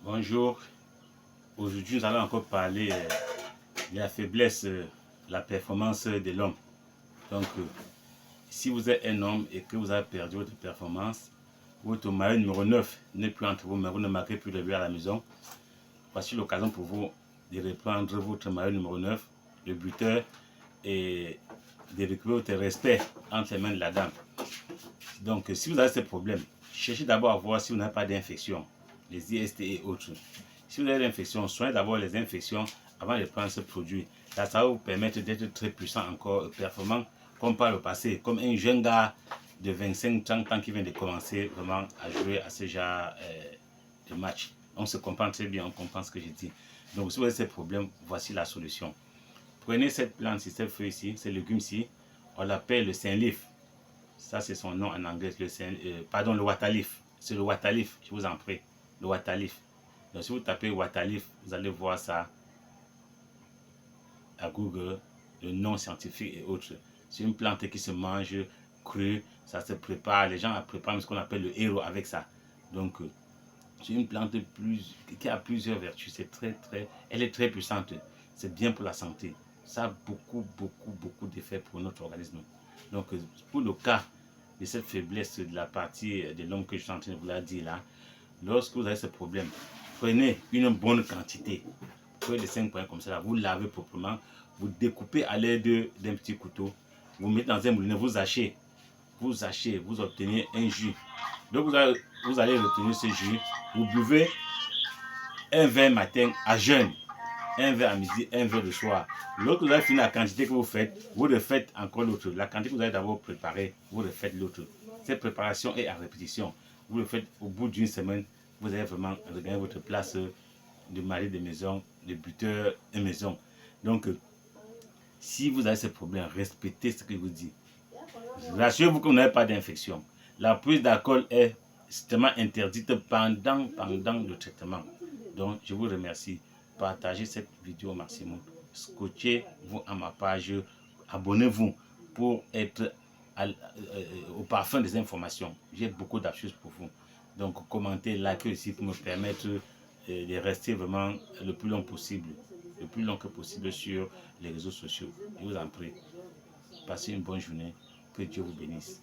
Bonjour, aujourd'hui nous allons encore parler de la faiblesse, la performance de l'homme. Donc, si vous êtes un homme et que vous avez perdu votre performance, votre maillot numéro 9 n'est plus entre vos mains, vous ne marquez plus de but à la maison, voici l'occasion pour vous de reprendre votre maillot numéro 9, le buteur, et de récupérer votre respect entre les mains de la dame. Donc, si vous avez ce problème, cherchez d'abord à voir si vous n'avez pas d'infection, les IST et autres. Si vous avez l'infection, soignez d'abord les infections avant de prendre ce produit. Là, ça va vous permettre d'être très puissant encore, performant, comme par le passé, comme un jeune gars de 25-30 ans qui vient de commencer vraiment à jouer à ce genre de match. On se comprend très bien, on comprend ce que je dis. Donc, si vous avez ces problèmes, voici la solution. Prenez cette plante, cette feuille ici, ce légume-ci, on l'appelle le Saint-Leaf. Ça, c'est son nom en anglais, le waterleaf. C'est le waterleaf, je vous en prie, le waterleaf. Donc, si vous tapez waterleaf, vous allez voir ça à Google, le nom scientifique et autres. C'est une plante qui se mange crue, ça se prépare, les gens la préparent ce qu'on appelle le héros avec ça. Donc, c'est une plante qui a plusieurs vertus, elle est très puissante, c'est bien pour la santé. Ça a beaucoup d'effets pour notre organisme. Donc, pour le cas de cette faiblesse de la partie de l'homme que je suis en train de vous la dire là, lorsque vous avez ce problème, prenez une bonne quantité. Prenez les 5 points comme ça, vous lavez proprement, vous découpez à l'aide d'un petit couteau, vous mettez dans un moulinet, vous hachez, vous obtenez un jus. Donc vous allez retenir ce jus, vous buvez un verre matin à jeûne, un verre à midi, un verre le soir. Lorsque vous avez fini la quantité que vous faites, vous refaites encore l'autre. La quantité que vous avez d'abord préparée, vous refaites l'autre. Cette préparation est à répétition. Vous le faites au bout d'une semaine, vous allez vraiment regagner votre place de mari de maison, de buteur de maison. Donc, si vous avez ce problème, respectez ce que je vous dis. Rassurez-vous que vous n'avez pas d'infection. La prise d'alcool est strictement interdite pendant le traitement. Donc, je vous remercie. Partagez cette vidéo au maximum. Scotchez-vous à ma page. Abonnez-vous pour être au parfum des informations. J'ai beaucoup d'astuces pour vous. Donc, commentez, likez aussi pour me permettre de rester vraiment le plus long possible. Le plus long que possible sur les réseaux sociaux. Je vous en prie. Passez une bonne journée. Que Dieu vous bénisse.